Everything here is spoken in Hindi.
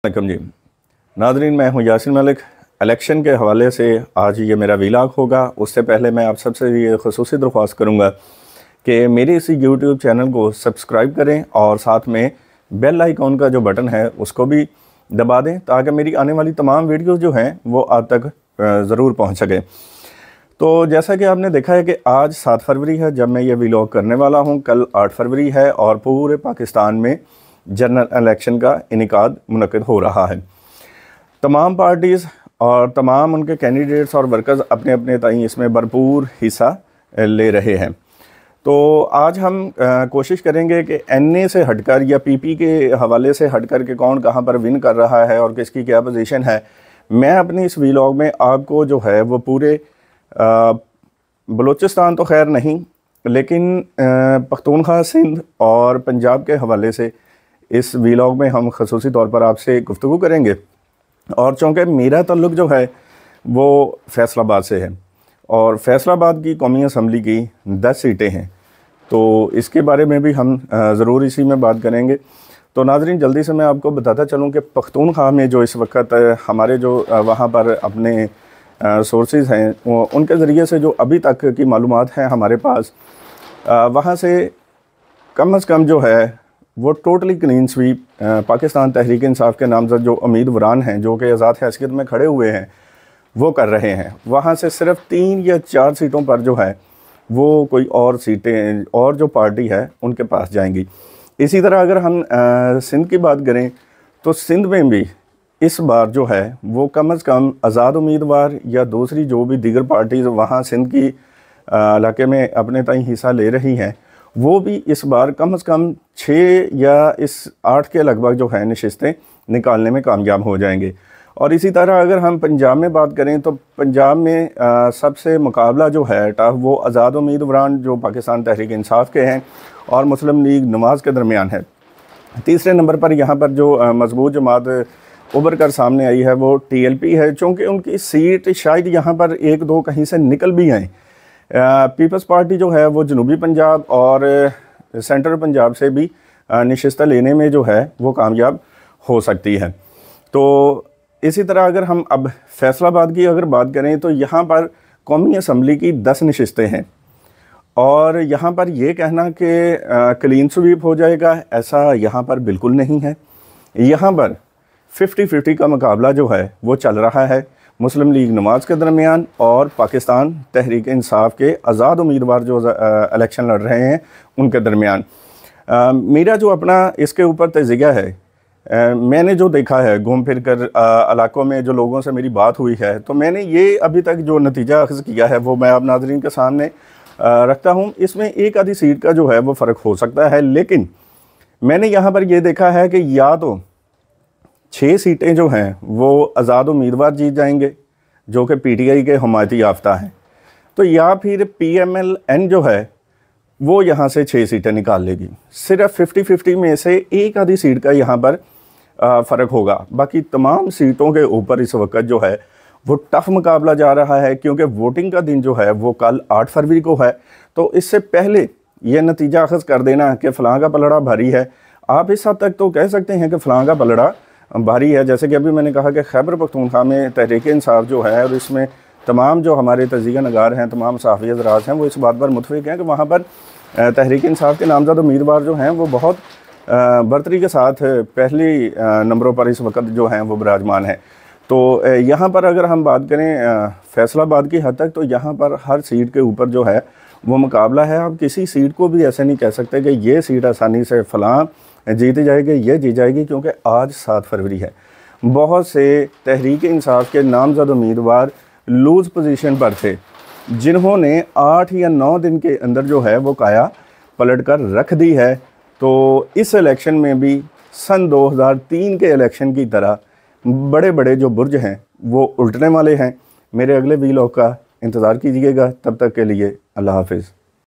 वालेकुम जी नाज़रीन, मैं हूं यासिन मलिक। इलेक्शन के हवाले से आज ये मेरा वीलॉग होगा। उससे पहले मैं आप सबसे ये ख़ुसूसी दरख्वास्त करूंगा कि मेरे इस यूट्यूब चैनल को सब्सक्राइब करें और साथ में बेल आइकॉन का जो बटन है उसको भी दबा दें ताकि मेरी आने वाली तमाम वीडियो जो हैं वो आप तक ज़रूर पहुँच सकें। तो जैसा कि आपने देखा है कि आज 7 फरवरी है जब मैं ये वीलॉग करने वाला हूँ। कल 8 फरवरी है और पूरे पाकिस्तान में जनरल इलेक्शन का इनेकाद मुनक़िद हो रहा है। तमाम पार्टीज़ और तमाम उनके कैंडिडेट्स और वर्कर्स अपने अपने ताईं इसमें भरपूर हिस्सा ले रहे हैं। तो आज हम कोशिश करेंगे कि एनए से हटकर या पीपी के हवाले से हटकर के कौन कहां पर विन कर रहा है और किसकी क्या पोजीशन है। मैं अपनी इस वीलॉग में आपको जो है वो पूरे बलूचिस्तान तो खैर नहीं लेकिन पख्तूनख्वा, सिंध और पंजाब के हवाले से इस वीलॉग में हम ख़ुसूसी तौर पर आपसे गुफ्तगू करेंगे। और चूँकि मेरा ताल्लुक़ जो है वो फैसलाबाद से है और फैसलाबाद की कौमी असम्बली की 10 सीटें हैं, तो इसके बारे में भी हम ज़रूर इसी में बात करेंगे। तो नाज़रीन, जल्दी से मैं आपको बताता चलूँ कि पख्तूनख्वा में जो इस वक्त हमारे जो वहाँ पर अपने सोर्सेज़ हैं उनके ज़रिए से जो अभी तक की मालूमात हैं हमारे पास, वहाँ से कम से कम जो है वो totally clean sweep Pakistan Tehreek Insaf के नामज़द जो उम्मीदवारान हैं जो कि आज़ाद हैसियत में खड़े हुए हैं वो कर रहे हैं। वहाँ से सिर्फ 3 या 4 सीटों पर जो है वो कोई और सीटें और जो पार्टी है उनके पास जाएंगी। इसी तरह अगर हम सिंध की बात करें तो सिंध में भी इस बार जो है वो कम से कम आज़ाद उम्मीदवार या दूसरी जो भी दीगर पार्टीज़ वहाँ सिंध की इलाके में अपने ताईं हिस्सा ले रही हैं वो भी इस बार कम से कम 6 या इस 8 के लगभग जो है नशिस्तें निकालने में कामयाब हो जाएंगे। और इसी तरह अगर हम पंजाब में बात करें तो पंजाब में सबसे मुकाबला जो है टफ वो आज़ाद उम्मीदवारान जो पाकिस्तान तहरीक इंसाफ के हैं और मुस्लिम लीग नवाज़ के दरमियान है। तीसरे नंबर पर यहाँ पर जो मजबूत जमात उभर कर सामने आई है वो TLP है, चूँकि उनकी सीट शायद यहाँ पर 1-2 कहीं से निकल भी आएँ। पीपल्स पार्टी जो है वो जनूबी पंजाब और सेंट्रल पंजाब से भी नशिस्तें लेने में जो है वो कामयाब हो सकती है। तो इसी तरह अगर हम अब फैसलाबाद की अगर बात करें तो यहाँ पर कौमी असम्बली की 10 नशिस्तें हैं और यहाँ पर ये कहना कि क्लीन स्वीप हो जाएगा ऐसा यहाँ पर बिल्कुल नहीं है। यहाँ पर 50-50 का मुकाबला जो है वो चल रहा है मुस्लिम लीग नवाज़ के दरमियान और पाकिस्तान तहरीक इंसाफ के आज़ाद उम्मीदवार जो इलेक्शन लड़ रहे हैं उनके दरमियान। मेरा जो अपना इसके ऊपर तज़किया है, मैंने जो देखा है घूम फिर कर इलाकों में जो लोगों से मेरी बात हुई है, तो मैंने ये अभी तक जो नतीजा अख़ज़ किया है वो मैं आप नाज़रीन के सामने रखता हूँ। इसमें एक आधी सीट का जो है वो फ़र्क हो सकता है, लेकिन मैंने यहाँ पर ये देखा है कि या तो 6 सीटें जो हैं वो आज़ाद उम्मीदवार जीत जाएंगे जो कि PTI के हमायती याफ्ता हैं, तो या फिर PMLN जो है वो यहाँ से 6 सीटें निकाल लेगी। सिर्फ 50-50 में से एक आधी सीट का यहाँ पर फ़र्क होगा। बाकी तमाम सीटों के ऊपर इस वक्त जो है वो टफ मुकाबला जा रहा है, क्योंकि वोटिंग का दिन जो है वो कल 8 फरवरी को है। तो इससे पहले ये नतीजा अख़ज़ कर देना कि फ़लाँ का पलड़ा भारी है, आप इस हद तक तो कह सकते हैं कि फ़लाँ का पलड़ा भारी है। जैसे कि अभी मैंने कहा कि खैबर पख्तूनख्वा में तहरीक इंसाफ जो है और इसमें तमाम जो हमारे तज़किया नगार हैं, तमाम सहाफ़ी हज़रात हैं, वो इस बात पर मुतफ़िक़ हैं कि वहाँ पर तहरीक इंसाफ के नामज़द उम्मीदवार जो हैं वो बहुत बरतरी के साथ पहली नंबरों पर इस वक्त जो हैं वो विराजमान हैं। तो यहाँ पर अगर हम बात करें फैसलाबाद की हद तक, तो यहाँ पर हर सीट के ऊपर जो है वो मुकाबला है। आप किसी सीट को भी ऐसे नहीं कह सकते कि ये सीट आसानी से फ़लाँ जीत जाएगी, ये जीत जाएगी, क्योंकि आज 7 फरवरी है। बहुत से तहरीक इंसाफ के नामज़द उम्मीदवार लूज़ पोजीशन पर थे जिन्होंने 8 या 9 दिन के अंदर जो है वो काया पलट कर रख दी है। तो इस इलेक्शन में भी सन 2003 के इलेक्शन की तरह बड़े बड़े जो बुर्ज हैं वो उल्टने वाले हैं। मेरे अगले वीलॉग का इंतज़ार कीजिएगा। तब तक के लिए अल्लाह हाफ़िज़।